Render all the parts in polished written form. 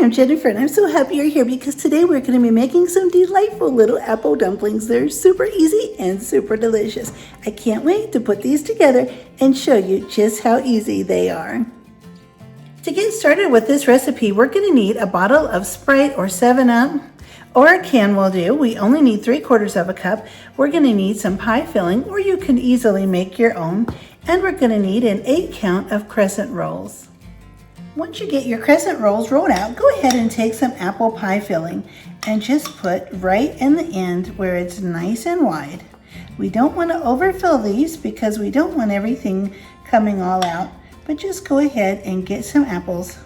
I'm Jennifer and I'm so happy you're here because today we're going to be making some delightful little apple dumplings. They're super easy and super delicious. I can't wait to put these together and show you just how easy they are. To get started with this recipe, we're going to need a bottle of Sprite or 7-Up, or a can will do. We only need 3/4 of a cup. We're going to need some pie filling, or you can easily make your own. And we're going to need an 8 count of Crescent rolls. Once you get your Crescent rolls rolled out, go ahead and take some apple pie filling and just put right in the end where it's nice and wide. We don't want to overfill these because we don't want everything coming all out, but just go ahead and get some apples,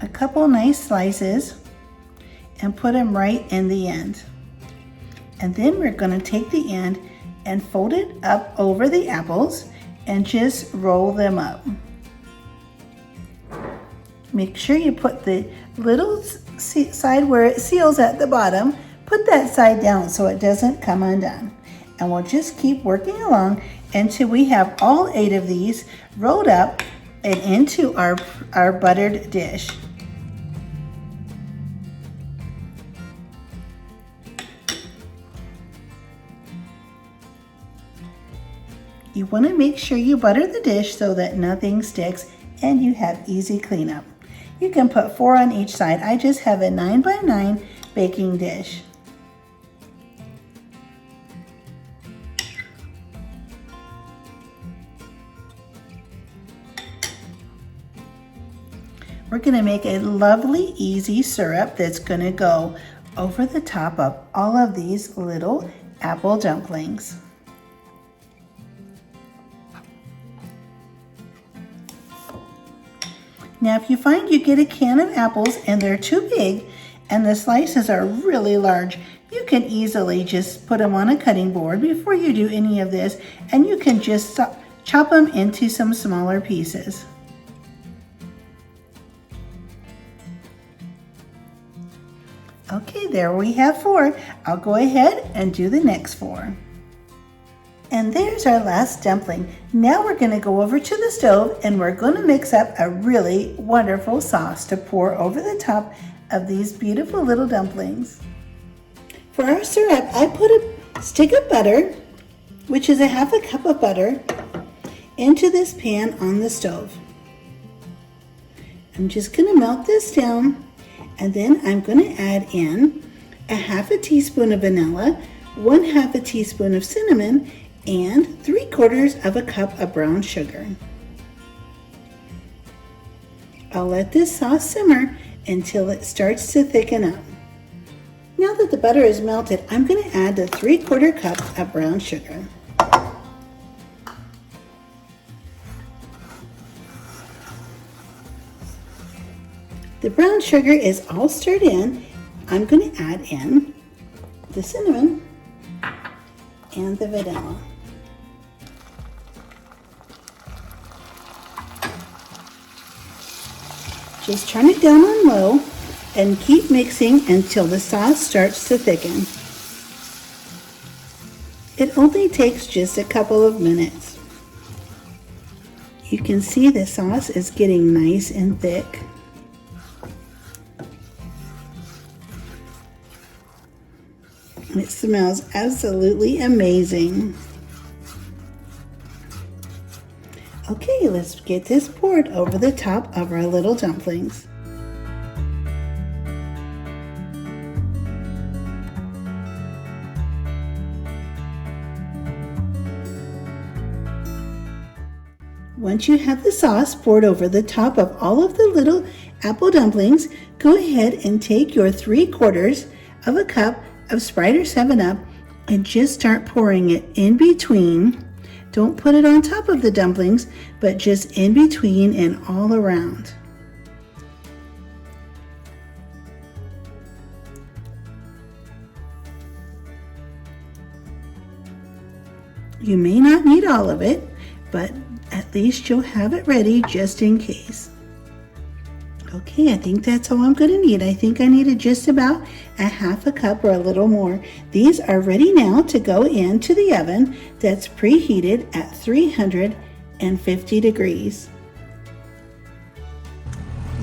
a couple nice slices, and put them right in the end. And then we're going to take the end and fold it up over the apples and just roll them up. Make sure you put the little side where it seals at the bottom, put that side down so it doesn't come undone. And we'll just keep working along until we have all 8 of these rolled up and into our buttered dish. You want to make sure you butter the dish so that nothing sticks and you have easy cleanup. You can put 4 on each side. I just have a 9x9 baking dish. We're going to make a lovely easy syrup that's going to go over the top of all of these little apple dumplings. Now, if you find you get a can of apples and they're too big and the slices are really large, you can easily just put them on a cutting board before you do any of this, and you can just chop them into some smaller pieces. Okay, there we have 4. I'll go ahead and do the next 4. And there's our last dumpling. Now we're going to go over to the stove and we're going to mix up a really wonderful sauce to pour over the top of these beautiful little dumplings. For our syrup, I put a stick of butter, which is a 1/2 cup of butter, into this pan on the stove. I'm just going to melt this down, and then I'm going to add in a 1/2 teaspoon of vanilla, 1/2 teaspoon of cinnamon, and 3/4 of a cup of brown sugar. I'll let this sauce simmer until it starts to thicken up. Now that the butter is melted, I'm going to add the 3/4 cup of brown sugar. The brown sugar is all stirred in. I'm going to add in the cinnamon and the vanilla. Just turn it down on low and keep mixing until the sauce starts to thicken. It only takes just a couple of minutes. You can see the sauce is getting nice and thick. It smells absolutely amazing. Okay, let's get this poured over the top of our little dumplings. Once you have the sauce poured over the top of all of the little apple dumplings, go ahead and take your 3/4 of a cup of Sprite or 7-Up and just start pouring it in between. Don't put it on top of the dumplings, but just in between and all around. You may not need all of it, but at least you'll have it ready just in case. Okay, I think that's all I'm going to need. I think I needed just about a 1/2 cup or a little more. These are ready now to go into the oven that's preheated at 350 degrees.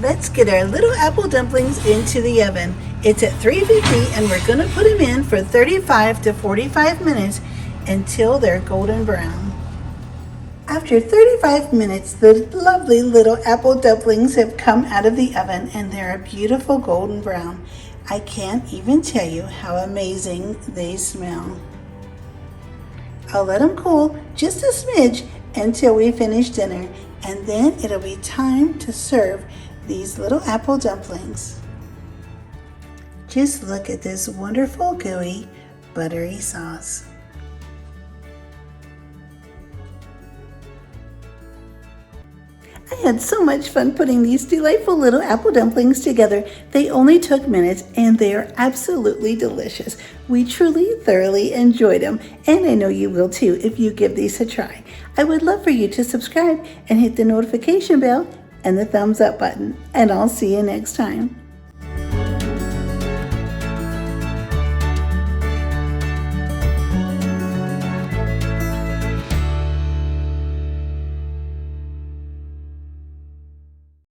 Let's get our little apple dumplings into the oven. It's at 350 and we're going to put them in for 35 to 45 minutes until they're golden brown. After 35 minutes, the lovely little apple dumplings have come out of the oven and they're a beautiful golden brown. I can't even tell you how amazing they smell. I'll let them cool just a smidge until we finish dinner, and then it'll be time to serve these little apple dumplings. Just look at this wonderful gooey buttery sauce. I had so much fun putting these delightful little apple dumplings together. They only took minutes and they are absolutely delicious. We truly, thoroughly enjoyed them, and I know you will too if you give these a try. I would love for you to subscribe and hit the notification bell and the thumbs up button, and I'll see you next time.